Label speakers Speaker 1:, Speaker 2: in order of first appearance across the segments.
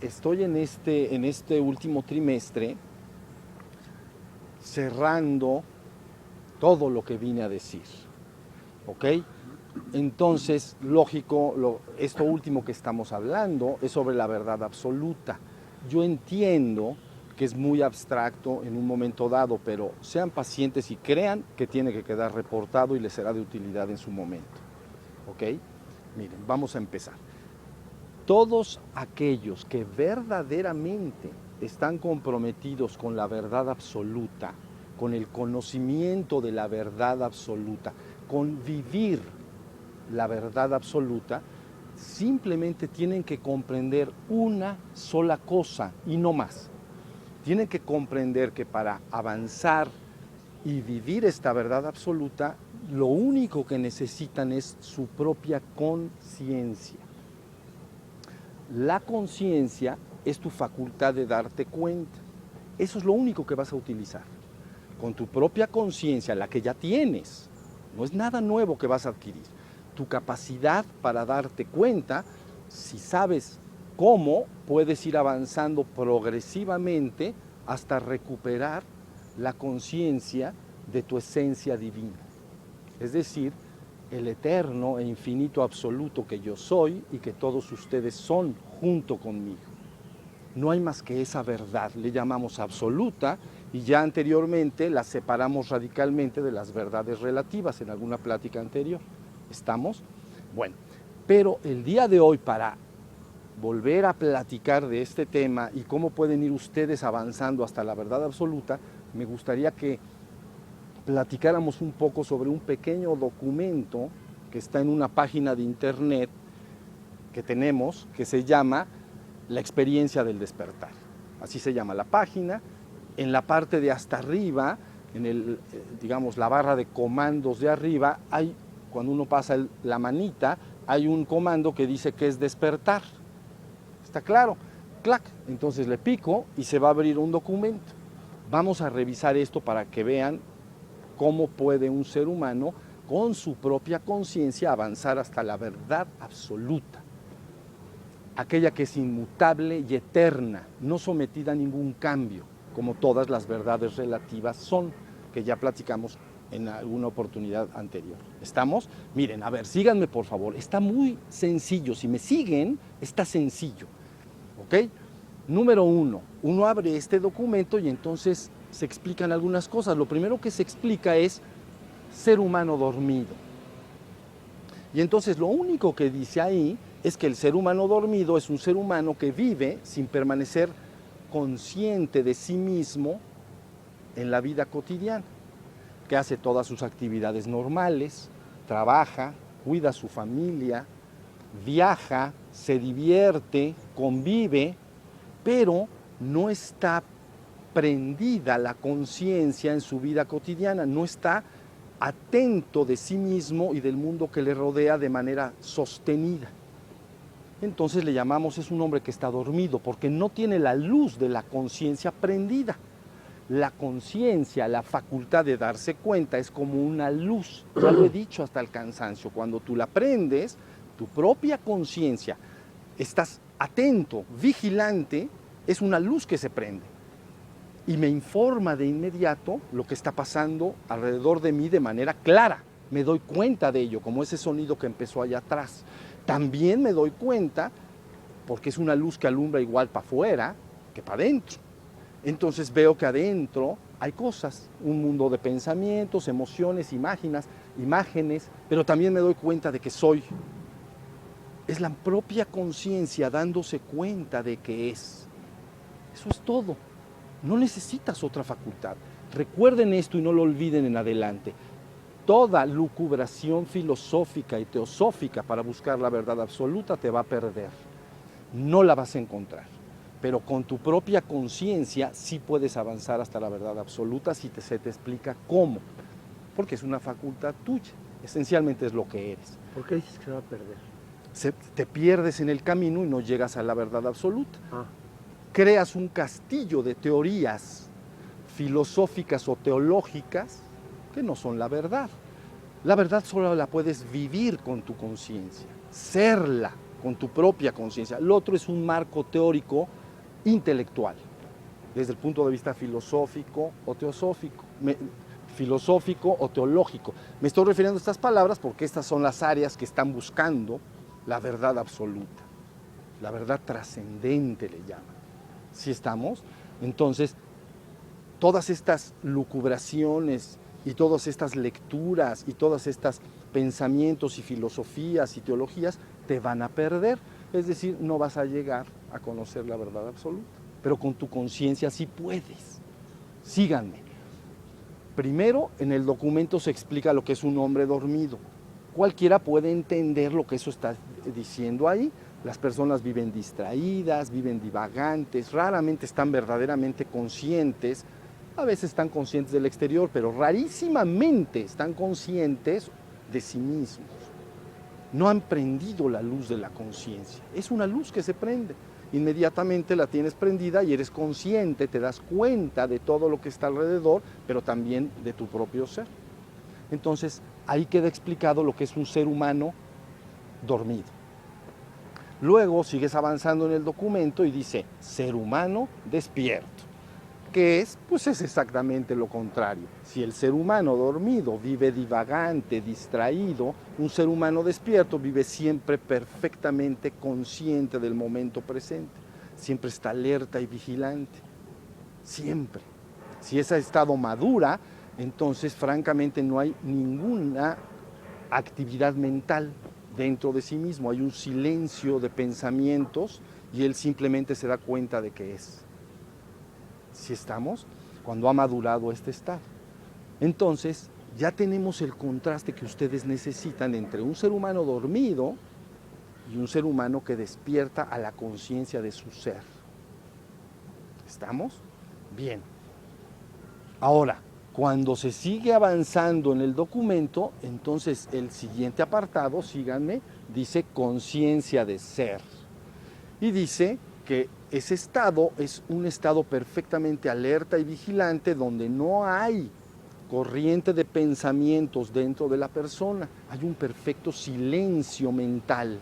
Speaker 1: estoy en este último trimestre cerrando todo lo que vine a decir, ¿ok? Entonces, lógico, esto último que estamos hablando es sobre la verdad absoluta. Yo entiendo que es muy abstracto en un momento dado, pero sean pacientes y crean que tiene que quedar reportado y les será de utilidad en su momento, ¿ok? Miren, vamos a empezar. Todos aquellos que verdaderamente están comprometidos con la verdad absoluta, con el conocimiento de la verdad absoluta, con vivir la verdad absoluta, simplemente tienen que comprender una sola cosa y no más. Tienen que comprender que para avanzar y vivir esta verdad absoluta, lo único que necesitan es su propia conciencia. La conciencia es tu facultad de darte cuenta. Eso es lo único que vas a utilizar. Con tu propia conciencia, la que ya tienes, no es nada nuevo que vas a adquirir. Tu capacidad para darte cuenta, si sabes cómo, puedes ir avanzando progresivamente hasta recuperar la conciencia de tu esencia divina. Es decir, el eterno e infinito absoluto que yo soy y que todos ustedes son junto conmigo. No hay más que esa verdad, le llamamos absoluta, y ya anteriormente la separamos radicalmente de las verdades relativas en alguna plática anterior. ¿Estamos? Bueno, pero el día de hoy, para volver a platicar de este tema y cómo pueden ir ustedes avanzando hasta la verdad absoluta, me gustaría que platicáramos un poco sobre un pequeño documento que está en una página de internet que tenemos, que se llama La experiencia del despertar. Así se llama la página. En la parte de hasta arriba, digamos, la barra de comandos de arriba, cuando uno pasa la manita, hay un comando que dice que es despertar. ¿Está claro? Clac. Entonces le pico y se va a abrir un documento. Vamos a revisar esto para que vean cómo puede un ser humano con su propia conciencia avanzar hasta la verdad absoluta, aquella que es inmutable y eterna, no sometida a ningún cambio, como todas las verdades relativas son, que ya platicamos en alguna oportunidad anterior. ¿Estamos? Miren, a ver, síganme por favor, está muy sencillo, si me siguen, está sencillo, ¿ok? Número uno abre este documento y entonces se explican algunas cosas. Lo primero que se explica es ser humano dormido. Y entonces lo único que dice ahí es que el ser humano dormido es un ser humano que vive sin permanecer consciente de sí mismo en la vida cotidiana, que hace todas sus actividades normales, trabaja, cuida a su familia, viaja, se divierte, convive, pero no está prendida la conciencia en su vida cotidiana, no está atento de sí mismo y del mundo que le rodea de manera sostenida. Entonces le llamamos, es un hombre que está dormido, porque no tiene la luz de la conciencia prendida. La conciencia, la facultad de darse cuenta, es como una luz, ya lo he dicho hasta el cansancio, cuando tú la prendes, tu propia conciencia, estás atento, vigilante, es una luz que se prende y me informa de inmediato lo que está pasando alrededor de mí de manera clara. Me doy cuenta de ello, como ese sonido que empezó allá atrás. También me doy cuenta, porque es una luz que alumbra igual para afuera que para adentro. Entonces veo que adentro hay cosas, un mundo de pensamientos, emociones, imágenes, pero también me doy cuenta de que soy. Es la propia conciencia dándose cuenta de que es. Eso es todo. No necesitas otra facultad. Recuerden esto y no lo olviden en adelante. Toda lucubración filosófica y teosófica para buscar la verdad absoluta te va a perder. No la vas a encontrar. Pero con tu propia conciencia sí puedes avanzar hasta la verdad absoluta si se te explica cómo. Porque es una facultad tuya. Esencialmente es lo que eres.
Speaker 2: ¿Por qué dices que se va a perder?
Speaker 1: Te pierdes en el camino y no llegas a la verdad absoluta. Creas un castillo de teorías filosóficas o teológicas que no son la verdad. La verdad solo la puedes vivir con tu conciencia, serla, con tu propia conciencia. Lo otro es un marco teórico intelectual, desde el punto de vista filosófico o teosófico, filosófico o teológico. Me estoy refiriendo a estas palabras porque estas son las áreas que están buscando la verdad absoluta, la verdad trascendente le llaman. ¿Sí estamos? Entonces, todas estas lucubraciones y todas estas lecturas y todas estas pensamientos y filosofías y teologías te van a perder. Es decir, no vas a llegar a conocer la verdad absoluta, pero con tu conciencia sí puedes. Síganme. Primero, en el documento se explica lo que es un hombre dormido. Cualquiera puede entender lo que eso está diciendo ahí. Las personas viven distraídas, viven divagantes, raramente están verdaderamente conscientes. A veces están conscientes del exterior, pero rarísimamente están conscientes de sí mismos. No han prendido la luz de la conciencia. Es una luz que se prende. Inmediatamente la tienes prendida y eres consciente, te das cuenta de todo lo que está alrededor, pero también de tu propio ser. Entonces, ahí queda explicado lo que es un ser humano dormido. Luego sigues avanzando en el documento y dice, ser humano despierto. ¿Qué es? Pues es exactamente lo contrario. Si el ser humano dormido vive divagante, distraído, un ser humano despierto vive siempre perfectamente consciente del momento presente. Siempre está alerta y vigilante. Siempre. Si ese estado madura, entonces francamente no hay ninguna actividad mental dentro de sí mismo. Hay un silencio de pensamientos y él simplemente se da cuenta de que es. Si estamos, cuando ha madurado este estado. Entonces, ya tenemos el contraste que ustedes necesitan entre un ser humano dormido y un ser humano que despierta a la conciencia de su ser. ¿Estamos? Bien. Ahora, cuando se sigue avanzando en el documento, entonces el siguiente apartado, síganme, dice conciencia de ser. Y dice que ese estado es un estado perfectamente alerta y vigilante donde no hay corriente de pensamientos dentro de la persona. Hay un perfecto silencio mental,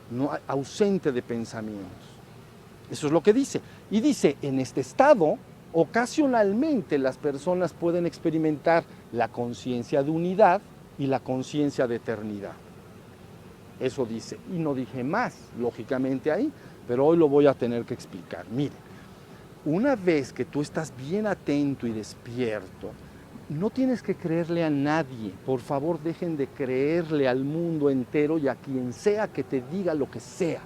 Speaker 1: no, ausente de pensamientos. Eso es lo que dice. Y dice, en este estado, ocasionalmente las personas pueden experimentar la conciencia de unidad y la conciencia de eternidad. Eso dice. Y no dije más, lógicamente ahí, pero hoy lo voy a tener que explicar. Mire, una vez que tú estás bien atento y despierto, no tienes que creerle a nadie. Por favor, dejen de creerle al mundo entero y a quien sea que te diga lo que sea.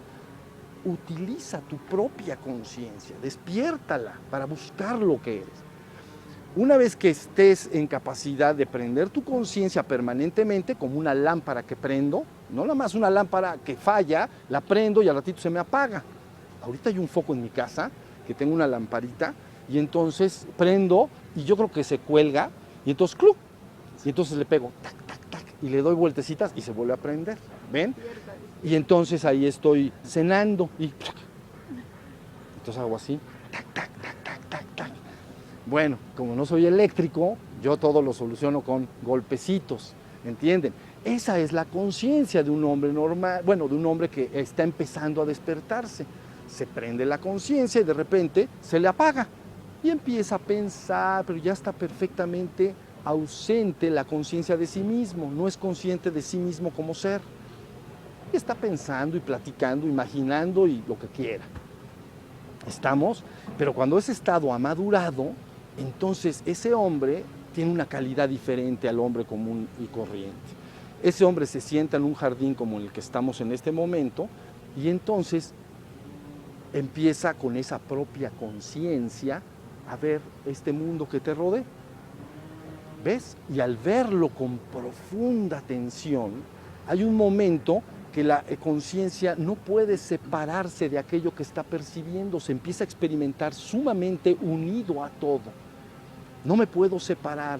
Speaker 1: Utiliza tu propia conciencia, despiértala para buscar lo que eres. Una vez que estés en capacidad de prender tu conciencia permanentemente, como una lámpara que prendo, no nada más una lámpara que falla, la prendo y al ratito se me apaga. Ahorita hay un foco en mi casa, que tengo una lamparita, y entonces prendo y yo creo que se cuelga, y entonces ¡clup! Y entonces le pego, tac, tac, tac, y le doy vueltecitas y se vuelve a prender, ¿ven? Y entonces ahí estoy cenando y entonces hago así, tac, tac, tac, tac, tac, tac. Bueno, como no soy eléctrico, yo todo lo soluciono con golpecitos, ¿entienden? Esa es la conciencia de un hombre normal, bueno, de un hombre que está empezando a despertarse. Se prende la conciencia y de repente se le apaga y empieza a pensar, pero ya está perfectamente ausente la conciencia de sí mismo, no es consciente de sí mismo como ser. Está pensando y platicando, imaginando y lo que quiera. ¿Estamos? Pero cuando ese estado ha madurado, entonces ese hombre tiene una calidad diferente al hombre común y corriente. Ese hombre se sienta en un jardín como el que estamos en este momento y entonces empieza con esa propia conciencia a ver este mundo que te rodea. ¿Ves? Y al verlo con profunda atención, hay un momento que la conciencia no puede separarse de aquello que está percibiendo, se empieza a experimentar sumamente unido a todo. No me puedo separar.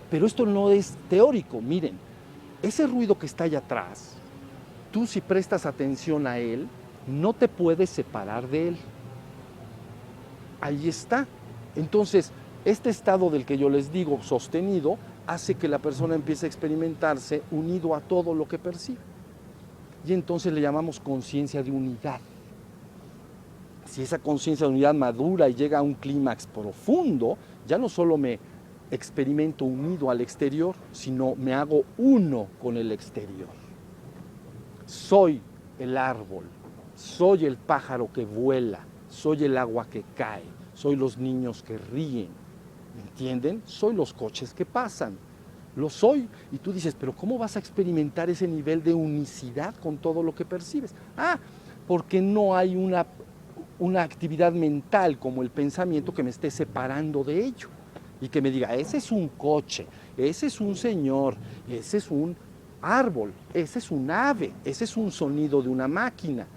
Speaker 1: Pero esto no es teórico, miren, ese ruido que está allá atrás, tú si prestas atención a él, no te puedes separar de él. Ahí está. Entonces, este estado del que yo les digo, sostenido, hace que la persona empiece a experimentarse unido a todo lo que percibe. y entonces le llamamos conciencia de unidad. Si esa conciencia de unidad madura y llega a un clímax profundo, ya no solo me experimento unido al exterior, sino me hago uno con el exterior. Soy el árbol, soy el pájaro que vuela, soy el agua que cae, soy los niños que ríen, ¿entienden? Soy los coches que pasan, lo soy. Y tú dices, pero ¿cómo vas a experimentar ese nivel de unicidad con todo lo que percibes? Porque no hay una actividad mental como el pensamiento que me esté separando de ello y que me diga, ese es un coche, ese es un señor, ese es un árbol, ese es un ave, ese es un sonido de una máquina.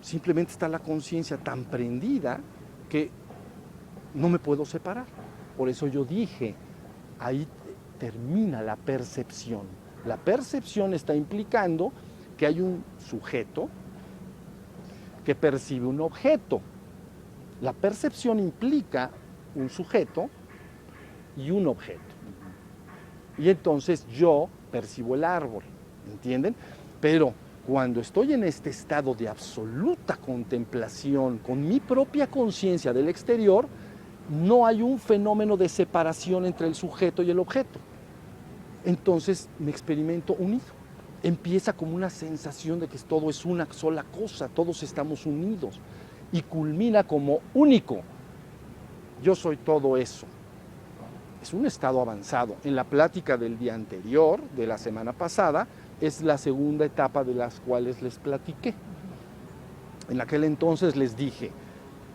Speaker 1: Simplemente está la conciencia tan prendida que no me puedo separar. Por eso yo dije, ahí termina la percepción. La percepción está implicando que hay un sujeto que percibe un objeto. La percepción implica un sujeto y un objeto. Y entonces yo percibo el árbol, ¿entienden? Pero cuando estoy en este estado de absoluta contemplación con mi propia conciencia del exterior, no hay un fenómeno de separación entre el sujeto y el objeto. Entonces me experimento unido. Empieza como una sensación de que todo es una sola cosa, todos estamos unidos. Y culmina como único. Yo soy todo eso. Es un estado avanzado. En la plática del día anterior, de la semana pasada, es la segunda etapa de las cuales les platiqué. En aquel entonces les dije,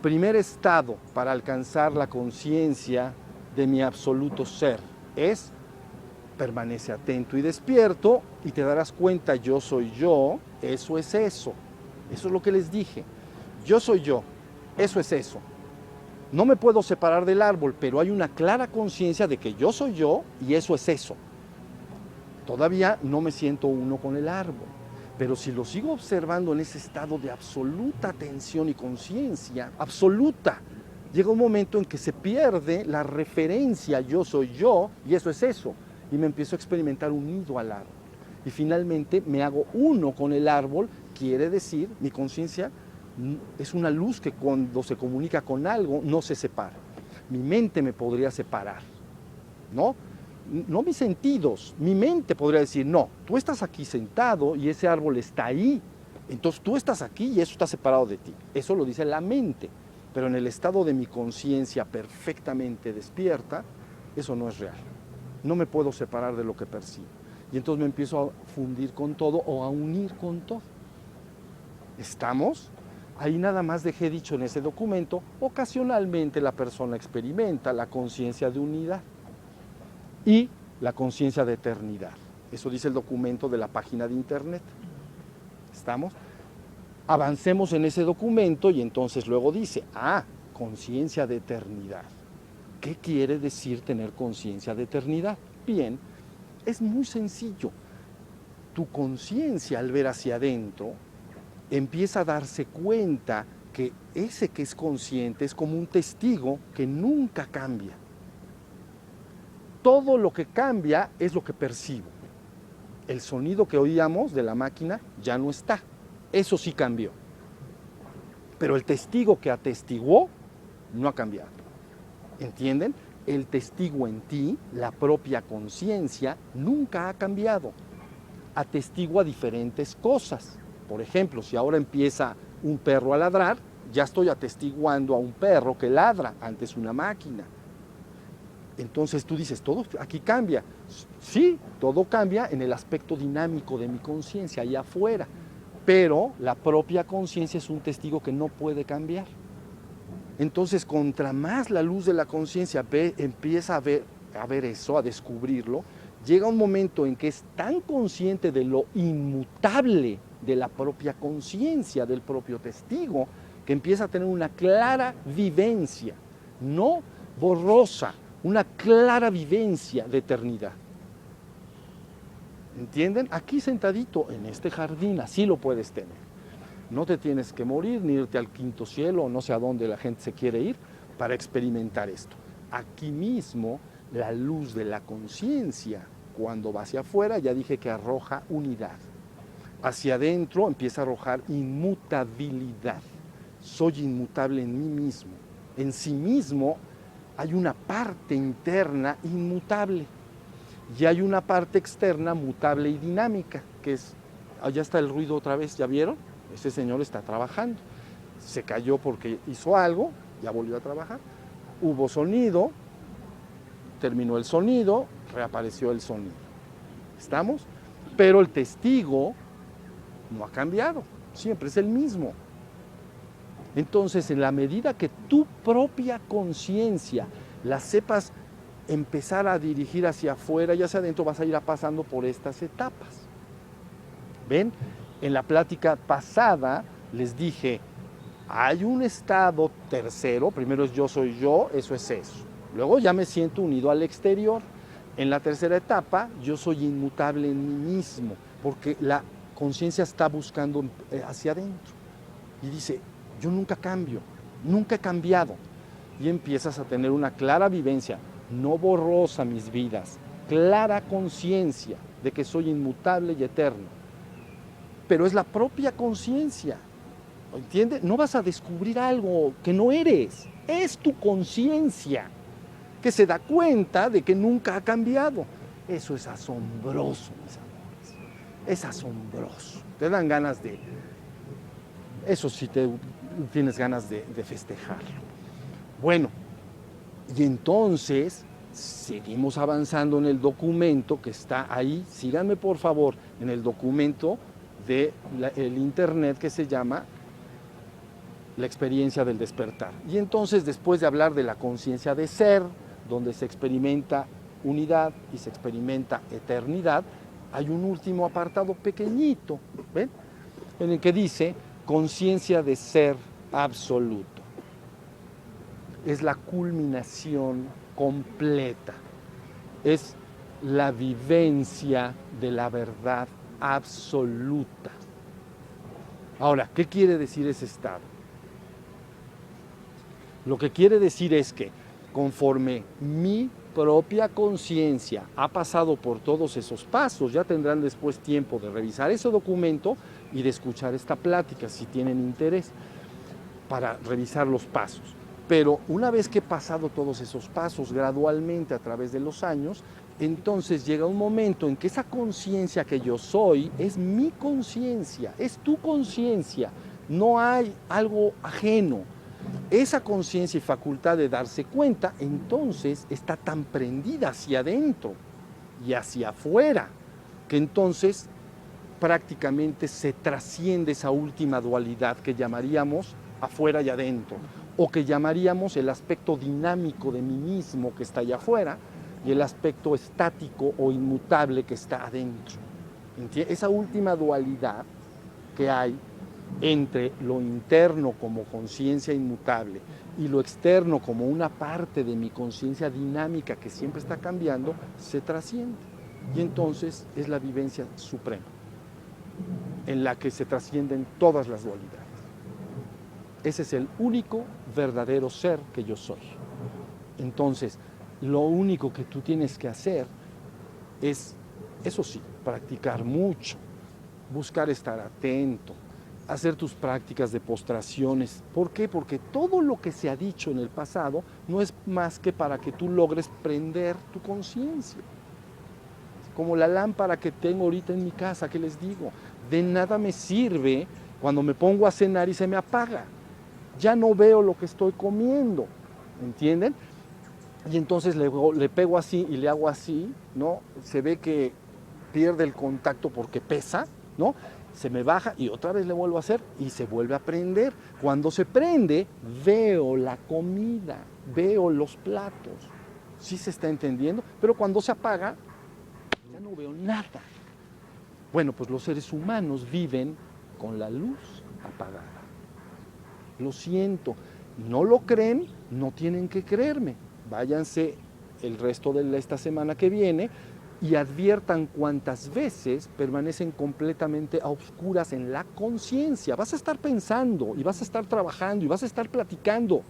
Speaker 1: primer estado para alcanzar la conciencia de mi absoluto ser es permanece atento y despierto y te darás cuenta, yo soy yo, eso es eso. Eso es lo que les dije. Yo soy yo, eso es eso. No me puedo separar del árbol, pero hay una clara conciencia de que yo soy yo y eso es eso. Todavía no me siento uno con el árbol, pero si lo sigo observando en ese estado de absoluta atención y conciencia, absoluta, llega un momento en que se pierde la referencia yo soy yo y eso es eso, y me empiezo a experimentar unido al árbol. Y finalmente me hago uno con el árbol, quiere decir, mi conciencia es una luz que cuando se comunica con algo no se separa. Mi mente me podría separar, ¿no? No mis sentidos, mi mente podría decir, no, tú estás aquí sentado y ese árbol está ahí, entonces tú estás aquí y eso está separado de ti. Eso lo dice la mente, pero en el estado de mi conciencia perfectamente despierta, eso no es real. No me puedo separar de lo que percibo. Y entonces me empiezo a fundir con todo o a unir con todo. ¿Estamos? Ahí nada más dejé dicho en ese documento, ocasionalmente la persona experimenta la conciencia de unidad y la conciencia de eternidad. Eso dice el documento de la página de internet. ¿Estamos? Avancemos en ese documento y entonces luego dice, conciencia de eternidad. ¿Qué quiere decir tener conciencia de eternidad? Bien, es muy sencillo. Tu conciencia al ver hacia adentro empieza a darse cuenta que ese que es consciente es como un testigo que nunca cambia. Todo lo que cambia es lo que percibo. El sonido que oíamos de la máquina ya no está. Eso sí cambió. Pero el testigo que atestiguó no ha cambiado. ¿Entienden? El testigo en ti, la propia conciencia, nunca ha cambiado. Atestigua diferentes cosas. Por ejemplo, si ahora empieza un perro a ladrar, ya estoy atestiguando a un perro que ladra, antes una máquina. Entonces tú dices, todo aquí cambia. Sí, todo cambia en el aspecto dinámico de mi conciencia, allá afuera. Pero la propia conciencia es un testigo que no puede cambiar. Entonces, contra más la luz de la conciencia empieza a ver eso, a descubrirlo, llega un momento en que es tan consciente de lo inmutable de la propia conciencia, del propio testigo, que empieza a tener una clara vivencia, no borrosa, una clara vivencia de eternidad. ¿Entienden? Aquí sentadito en este jardín, así lo puedes tener. No te tienes que morir, ni irte al quinto cielo, o no sé a dónde la gente se quiere ir, para experimentar esto. Aquí mismo, la luz de la conciencia, cuando va hacia afuera, ya dije que arroja unidad. hacia adentro empieza a arrojar inmutabilidad. Soy inmutable en mí mismo. En sí mismo hay una parte interna inmutable y hay una parte externa mutable y dinámica, que es, allá está el ruido otra vez, ¿ya vieron? Ese señor está trabajando. Se cayó porque hizo algo, ya volvió a trabajar. Hubo sonido, terminó el sonido, reapareció el sonido. ¿Estamos? Pero el testigo no ha cambiado, siempre es el mismo. Entonces, en la medida que tu propia conciencia la sepas empezar a dirigir hacia afuera y hacia adentro, vas a ir pasando por estas etapas. ¿Ven? En la plática pasada les dije, hay un estado tercero, primero es yo soy yo, eso es eso. Luego ya me siento unido al exterior. En la tercera etapa, yo soy inmutable en mí mismo, porque la conciencia está buscando hacia adentro. Y dice, yo nunca cambio, nunca he cambiado. Y empiezas a tener una clara vivencia, no borrosa mis vidas, clara conciencia de que soy inmutable y eterno. Pero es la propia conciencia, ¿entiendes? No vas a descubrir algo que no eres, es tu conciencia que se da cuenta de que nunca ha cambiado. Eso es asombroso, mis amores, es asombroso. Te dan ganas de, eso sí tienes ganas de festejarlo. Bueno, y entonces seguimos avanzando en el documento que está ahí. Síganme por favor en el documento del internet que se llama La experiencia del despertar. Y entonces, después de hablar de la conciencia de ser, donde se experimenta unidad y se experimenta eternidad, hay un último apartado pequeñito, ¿ven? En el que dice conciencia de ser absoluto. Es la culminación completa, es la vivencia de la verdad absoluta. Ahora, ¿qué quiere decir ese estado? Lo que quiere decir es que conforme mi propia conciencia ha pasado por todos esos pasos, ya tendrán después tiempo de revisar ese documento y de escuchar esta plática si tienen interés para revisar los pasos. Pero una vez que he pasado todos esos pasos gradualmente a través de los años, entonces llega un momento en que esa conciencia que yo soy es mi conciencia, es tu conciencia, no hay algo ajeno. Esa conciencia y facultad de darse cuenta, entonces está tan prendida hacia adentro y hacia afuera, que entonces prácticamente se trasciende esa última dualidad que llamaríamos afuera y adentro, o que llamaríamos el aspecto dinámico de mí mismo que está allá afuera y el aspecto estático o inmutable que está adentro. Esa última dualidad que hay entre lo interno como conciencia inmutable y lo externo como una parte de mi conciencia dinámica que siempre está cambiando, se trasciende. Y entonces es la vivencia suprema, en la que se trascienden todas las dualidades. Ese es el único verdadero ser que yo soy. Entonces, lo único que tú tienes que hacer es, eso sí, practicar mucho, buscar estar atento, hacer tus prácticas de postraciones. ¿Por qué? Porque todo lo que se ha dicho en el pasado no es más que para que tú logres prender tu conciencia. Como la lámpara que tengo ahorita en mi casa, que les digo, de nada me sirve cuando me pongo a cenar y se me apaga. Ya no veo lo que estoy comiendo, ¿entienden? Y entonces le pego así y le hago así, ¿no? Se ve que pierde el contacto porque pesa, ¿no? Se me baja y otra vez le vuelvo a hacer y se vuelve a prender. Cuando se prende, veo la comida, veo los platos. ¿Sí se está entendiendo? Pero cuando se apaga, ya no veo nada. Bueno, pues los seres humanos viven con la luz apagada. Lo siento, no lo creen, no tienen que creerme. Váyanse el resto de esta semana que viene y adviertan cuántas veces permanecen completamente a oscuras en la conciencia. Vas a estar pensando y vas a estar trabajando y vas a estar platicando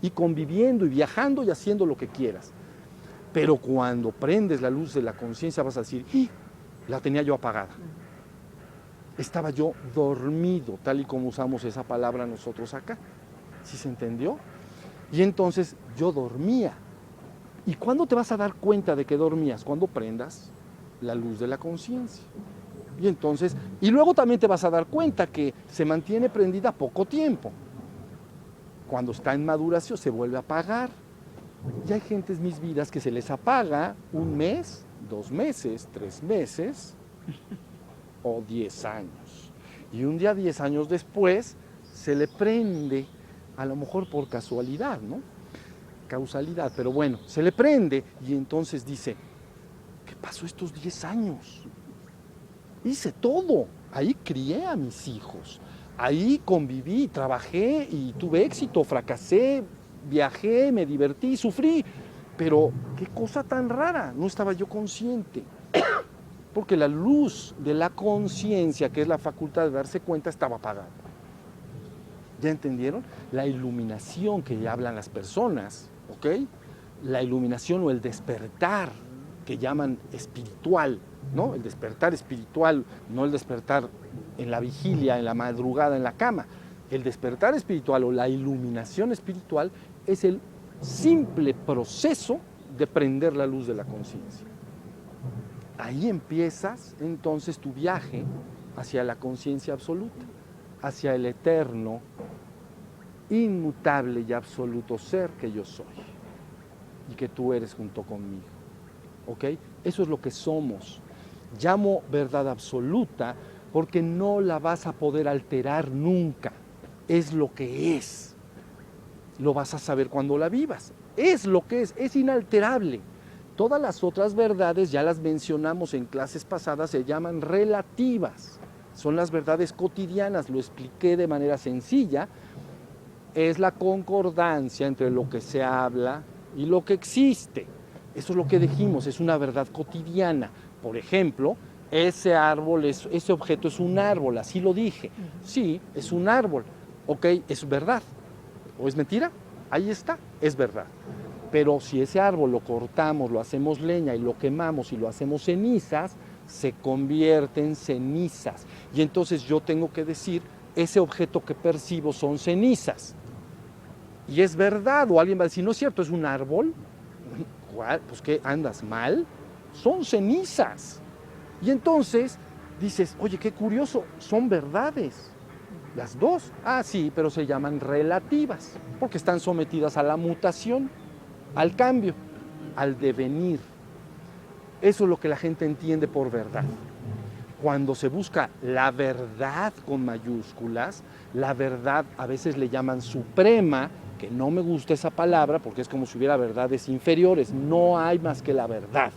Speaker 1: y conviviendo y viajando y haciendo lo que quieras. Pero cuando prendes la luz de la conciencia vas a decir, ¡y! La tenía yo apagada. Estaba yo dormido, tal y como usamos esa palabra nosotros acá. ¿Sí se entendió? Y entonces yo dormía. ¿Y cuándo te vas a dar cuenta de que dormías? Cuando prendas la luz de la conciencia. Y entonces, y luego también te vas a dar cuenta que se mantiene prendida poco tiempo. Cuando está en maduración se vuelve a apagar. Y hay gentes, mis vidas, que se les apaga 1 mes, 2 meses, 3 meses o 10 años. Y un día 10 años después se le prende, a lo mejor por casualidad, ¿no? Causalidad, pero bueno, se le prende y entonces dice, ¿qué pasó estos 10 años? Hice todo, ahí crié a mis hijos, ahí conviví, trabajé y tuve éxito, fracasé, viajé, me divertí, sufrí, pero qué cosa tan rara, no estaba yo consciente, porque la luz de la conciencia, que es la facultad de darse cuenta, estaba apagada. ¿Ya entendieron? La iluminación que ya hablan las personas, ¿ok? La iluminación o el despertar que llaman espiritual, ¿no? El despertar espiritual, no el despertar en la vigilia, en la madrugada, en la cama. El despertar espiritual o la iluminación espiritual es el simple proceso de prender la luz de la conciencia. Ahí empiezas entonces tu viaje hacia la conciencia absoluta, hacia el eterno, inmutable y absoluto ser que yo soy y que tú eres junto conmigo. ¿Ok? Eso es lo que somos. Llamo verdad absoluta porque no la vas a poder alterar nunca. Es lo que es. Lo vas a saber cuando la vivas. Es lo que es inalterable. Todas las otras verdades, ya las mencionamos en clases pasadas, se llaman relativas. Son las verdades cotidianas, lo expliqué de manera sencilla. Es la concordancia entre lo que se habla y lo que existe. Eso es lo que dijimos, es una verdad cotidiana. Por ejemplo, ese árbol, ese objeto es un árbol, así lo dije. Sí, es un árbol. Ok, es verdad. ¿O es mentira? Ahí está, es verdad. Pero si ese árbol lo cortamos, lo hacemos leña y lo quemamos y lo hacemos cenizas, se convierte en cenizas. Y entonces yo tengo que decir, ese objeto que percibo son cenizas. Y es verdad, o alguien va a decir, no es cierto, es un árbol. Pues ¿qué? ¿Andas mal? Son cenizas. Y entonces dices, oye, qué curioso, son verdades. Las dos. Ah, sí, pero se llaman relativas, porque están sometidas a la mutación, al cambio, al devenir. Eso es lo que la gente entiende por verdad. Cuando se busca la verdad con mayúsculas, la verdad a veces le llaman suprema, que no me gusta esa palabra porque es como si hubiera verdades inferiores, no hay más que la verdad.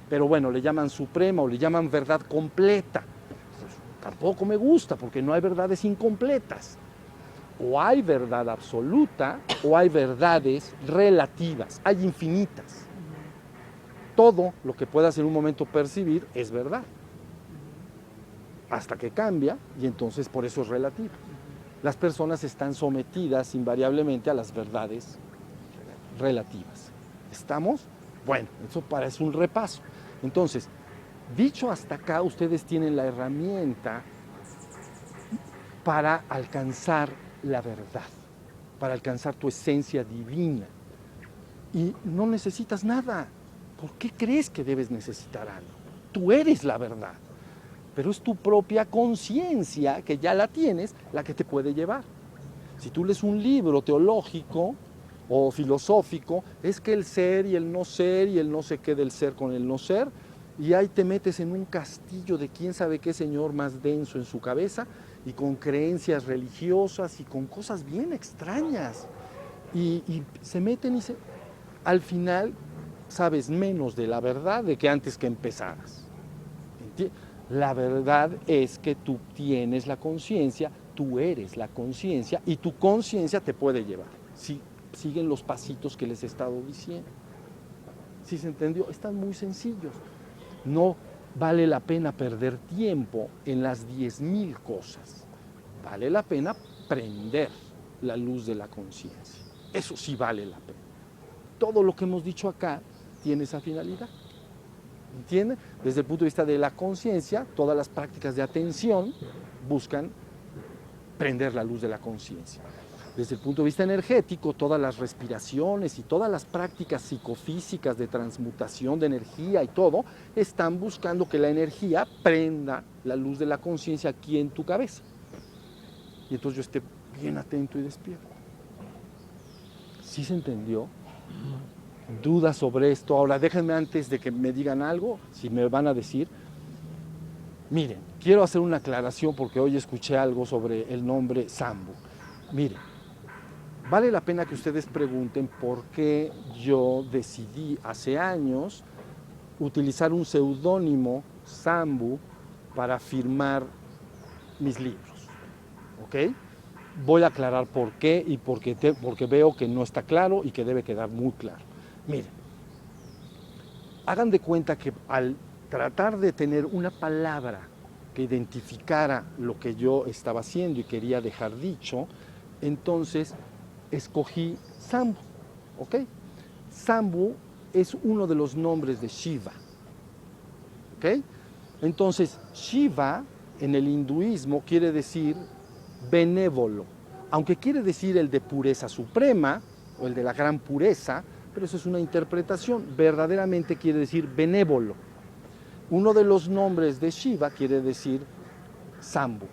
Speaker 1: Pero bueno, le llaman suprema o le llaman verdad completa. Pues, tampoco me gusta porque no hay verdades incompletas. O hay verdad absoluta o hay verdades relativas, hay infinitas. Todo lo que puedas en un momento percibir es verdad. Hasta que cambia y entonces por eso es relativo. Las personas están sometidas invariablemente a las verdades relativas. ¿Estamos? Bueno, eso parece un repaso. Entonces, dicho hasta acá, ustedes tienen la herramienta para alcanzar la verdad, para alcanzar tu esencia divina. Y no necesitas nada. ¿Por qué crees que debes necesitar algo? Tú eres la verdad. Pero es tu propia conciencia, que ya la tienes, la que te puede llevar. Si tú lees un libro teológico o filosófico, es que el ser y el no sé qué del ser con el no ser, y ahí te metes en un castillo de quién sabe qué señor más denso en su cabeza, y con creencias religiosas y con cosas bien extrañas. Y se meten al final sabes menos de la verdad de que antes que empezaras. ¿Entiendes? La verdad es que tú tienes la conciencia, tú eres la conciencia y tu conciencia te puede llevar. Si siguen los pasitos que les he estado diciendo. ¿Sí se entendió? Están muy sencillos. No vale la pena perder tiempo en las 10,000 cosas. Vale la pena prender la luz de la conciencia. Eso sí vale la pena. Todo lo que hemos dicho acá tiene esa finalidad. ¿Entienden? Desde el punto de vista de la conciencia, todas las prácticas de atención buscan prender la luz de la conciencia. Desde el punto de vista energético, todas las respiraciones y todas las prácticas psicofísicas de transmutación de energía y todo, están buscando que la energía prenda la luz de la conciencia aquí en tu cabeza. Y entonces yo esté bien atento y despierto. ¿Sí se entendió? ¿Dudas sobre esto? Ahora déjenme, antes de que me digan algo, si me van a decir, miren, quiero hacer una aclaración porque hoy escuché algo sobre el nombre Sambu. Miren, vale la pena que ustedes pregunten por qué yo decidí hace años utilizar un seudónimo Sambu para firmar mis libros, ¿ok? Voy a aclarar por qué y porque veo que no está claro y que debe quedar muy claro. Miren, hagan de cuenta que al tratar de tener una palabra que identificara lo que yo estaba haciendo y quería dejar dicho, entonces escogí Sambu, ¿ok? Sambu es uno de los nombres de Shiva, ¿ok? Entonces, Shiva en el hinduismo quiere decir benévolo, aunque quiere decir el de pureza suprema o el de la gran pureza, pero eso es una interpretación, verdaderamente quiere decir benévolo. Uno de los nombres de Shiva quiere decir Sambu,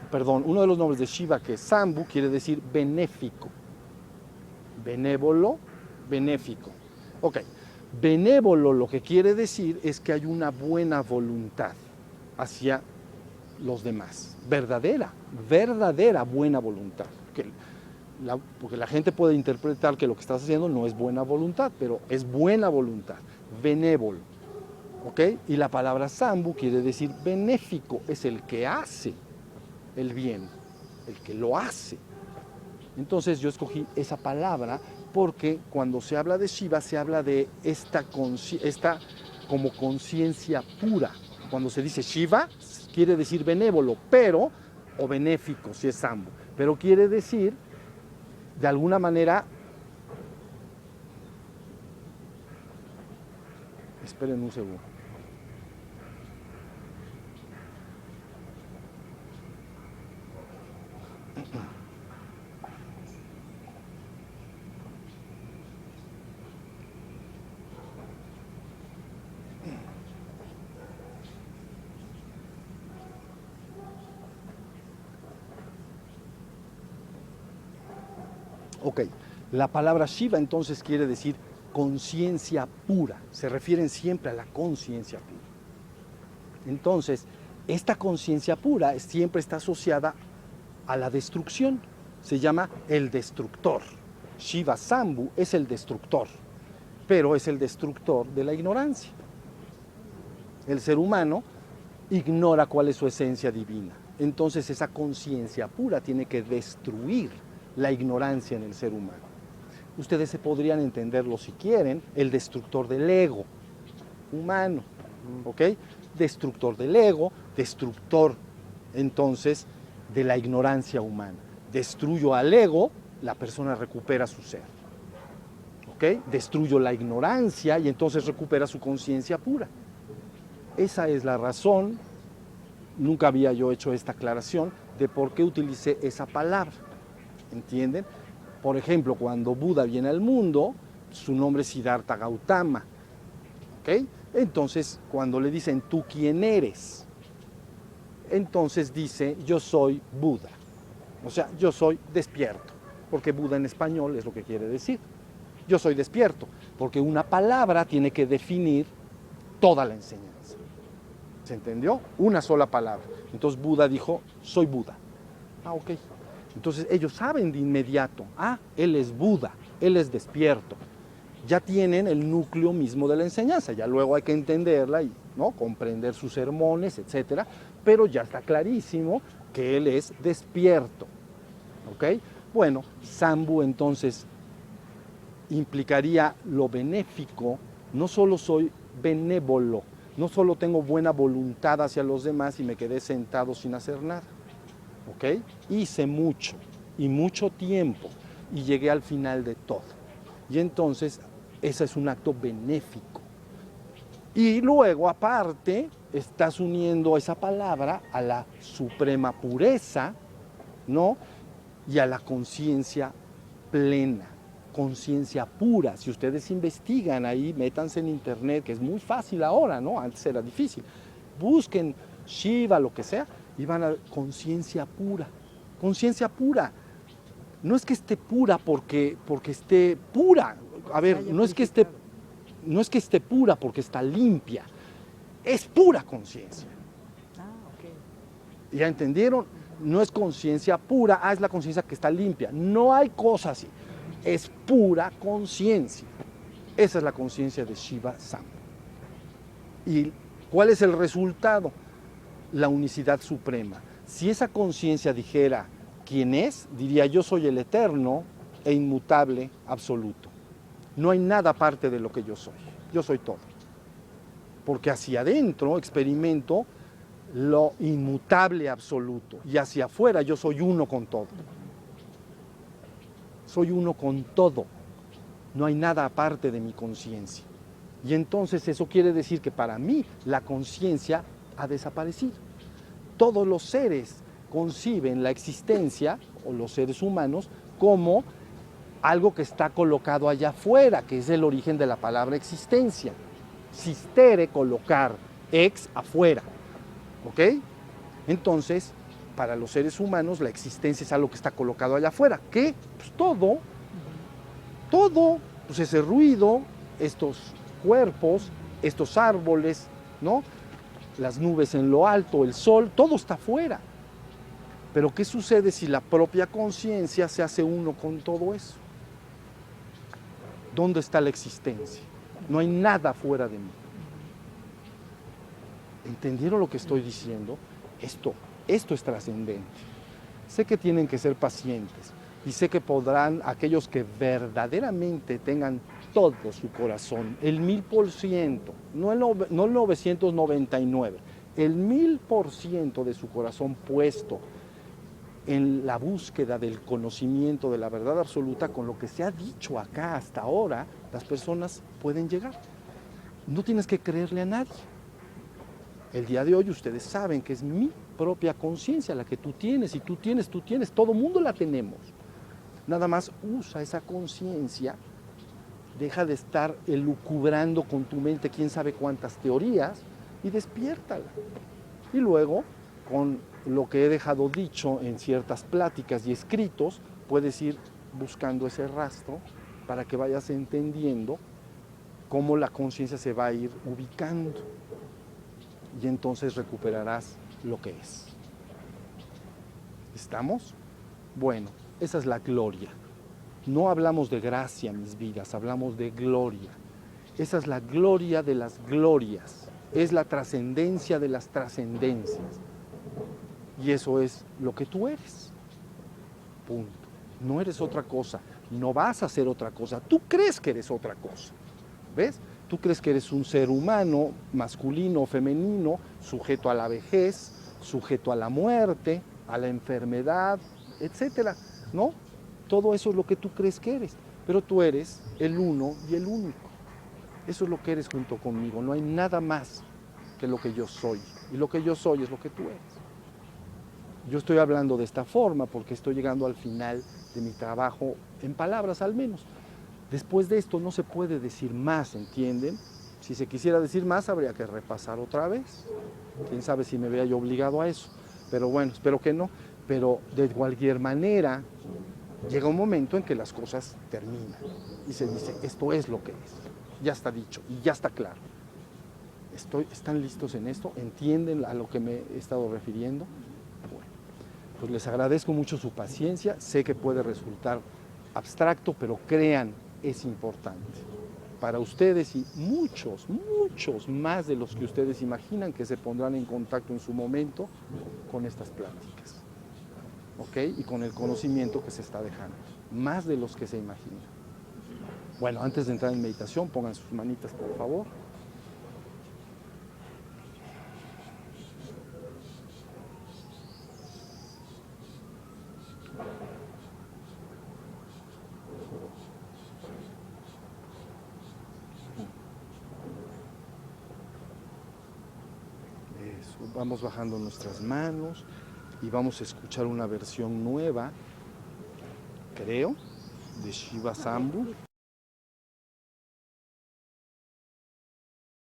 Speaker 1: perdón, uno de los nombres de Shiva, que es Sambu, quiere decir benéfico, benévolo, benéfico. Ok, benévolo lo que quiere decir es que hay una buena voluntad hacia los demás, verdadera buena voluntad. Porque la gente puede interpretar que lo que estás haciendo no es buena voluntad, pero es buena voluntad, benévolo, ¿ok? Y la palabra Sambu quiere decir benéfico, es el que hace el bien, el que lo hace. Entonces yo escogí esa palabra porque cuando se habla de Shiva se habla de esta como conciencia pura. Cuando se dice Shiva quiere decir benévolo, pero, o benéfico si es Sambu, pero quiere decir de alguna manera, esperen un segundo. Ok, la palabra Shiva entonces quiere decir conciencia pura, se refieren siempre a la conciencia pura. Entonces, esta conciencia pura siempre está asociada a la destrucción, se llama el destructor. Shiva Sambu es el destructor, pero es el destructor de la ignorancia. El ser humano ignora cuál es su esencia divina, entonces esa conciencia pura tiene que destruir la ignorancia en el ser humano. Ustedes se podrían entenderlo si quieren, el destructor del ego humano, ¿ok? Destructor del ego, destructor entonces de la ignorancia humana. Destruyo al ego, la persona recupera su ser, ¿ok? Destruyo la ignorancia y entonces recupera su conciencia pura. Esa es la razón, nunca había yo hecho esta aclaración de por qué utilicé esa palabra. ¿Entienden? Por ejemplo, cuando Buda viene al mundo, su nombre es Siddhartha Gautama, ¿ok? Entonces, cuando le dicen, ¿tú quién eres? Entonces dice, yo soy Buda, o sea, yo soy despierto, porque Buda en español es lo que quiere decir. Yo soy despierto, porque una palabra tiene que definir toda la enseñanza. ¿Se entendió? Una sola palabra. Entonces Buda dijo, soy Buda. Ah, ok. Entonces ellos saben de inmediato, él es Buda, él es despierto. Ya tienen el núcleo mismo de la enseñanza, ya luego hay que entenderla y, ¿no?, comprender sus sermones, etcétera, pero ya está clarísimo que él es despierto. ¿Ok? Bueno, Sambu entonces implicaría lo benéfico, no solo soy benévolo, no solo tengo buena voluntad hacia los demás y me quedé sentado sin hacer nada. ¿Ok? Hice mucho y mucho tiempo y llegué al final de todo. Y entonces ese es un acto benéfico. Y luego, aparte, estás uniendo esa palabra a la suprema pureza, ¿no? Y a la conciencia plena, conciencia pura. Si ustedes investigan ahí, métanse en internet, que es muy fácil ahora, ¿no? Antes era difícil. Busquen Shiva, lo que sea, y van a conciencia pura. Conciencia pura. No es que esté pura porque esté pura. A ver, no es que esté pura porque está limpia. Es pura conciencia. ¿Ya entendieron? No es conciencia pura, es la conciencia que está limpia. No hay cosa así. Es pura conciencia. Esa es la conciencia de Shiva Sam. ¿Y cuál es el resultado? La unicidad suprema. Si esa conciencia dijera quién es, diría yo soy el eterno e inmutable absoluto. No hay nada aparte de lo que yo soy. Yo soy todo. Porque hacia adentro experimento lo inmutable absoluto y hacia afuera yo soy uno con todo. Soy uno con todo. No hay nada aparte de mi conciencia. Y entonces eso quiere decir que para mí la conciencia ha desaparecido. Todos los seres conciben la existencia, o los seres humanos, como algo que está colocado allá afuera, que es el origen de la palabra existencia. Sistere, colocar, ex, afuera. ¿Ok? Entonces, para los seres humanos la existencia es algo que está colocado allá afuera. ¿Qué? Pues todo, pues ese ruido, estos cuerpos, estos árboles, ¿no? Las nubes en lo alto, el sol, todo está afuera. Pero ¿qué sucede si la propia conciencia se hace uno con todo eso? ¿Dónde está la existencia? No hay nada fuera de mí. ¿Entendieron lo que estoy diciendo? Esto es trascendente. Sé que tienen que ser pacientes y sé que podrán aquellos que verdaderamente tengan todo su corazón, el 1000%, no el 999, el 1000% de su corazón puesto en la búsqueda del conocimiento de la verdad absoluta. Con lo que se ha dicho acá hasta ahora, las personas pueden llegar. No tienes que creerle a nadie. El día de hoy ustedes saben que es mi propia conciencia la que tú tienes, y tú tienes, todo mundo la tenemos. Nada más usa esa conciencia, deja de estar elucubrando con tu mente quién sabe cuántas teorías y despiértala. Y luego, con lo que he dejado dicho en ciertas pláticas y escritos, puedes ir buscando ese rastro para que vayas entendiendo cómo la conciencia se va a ir ubicando. Y entonces recuperarás lo que es. ¿Estamos? Bueno, esa es la gloria. No hablamos de gracia, mis vidas, hablamos de gloria. Esa es la gloria de las glorias. Es la trascendencia de las trascendencias. Y eso es lo que tú eres. Punto. No eres otra cosa. No vas a ser otra cosa. Tú crees que eres otra cosa. ¿Ves? Tú crees que eres un ser humano, masculino o femenino, sujeto a la vejez, sujeto a la muerte, a la enfermedad, etcétera, ¿no? Todo eso es lo que tú crees que eres, pero tú eres el uno y el único. Eso es lo que eres junto conmigo, no hay nada más que lo que yo soy, y lo que yo soy es lo que tú eres. Yo estoy hablando de esta forma porque estoy llegando al final de mi trabajo, en palabras al menos. Después de esto no se puede decir más, ¿entienden? Si se quisiera decir más, habría que repasar otra vez. Quién sabe si me vea yo obligado a eso. Pero bueno, espero que no. Pero de cualquier manera, llega un momento en que las cosas terminan. Y se dice, esto es lo que es. Ya está dicho y ya está claro. ¿Están listos en esto? ¿Entienden a lo que me he estado refiriendo? Bueno, pues les agradezco mucho su paciencia. Sé que puede resultar abstracto, pero crean, es importante para ustedes y muchos más de los que ustedes imaginan que se pondrán en contacto en su momento con estas pláticas, ¿ok? Y con el conocimiento que se está dejando, más de los que se imaginan. Bueno, antes de entrar en meditación, pongan sus manitas, por favor. vamos bajando nuestras manos y vamos a escuchar una versión nueva, creo, de Shiva Shambhu.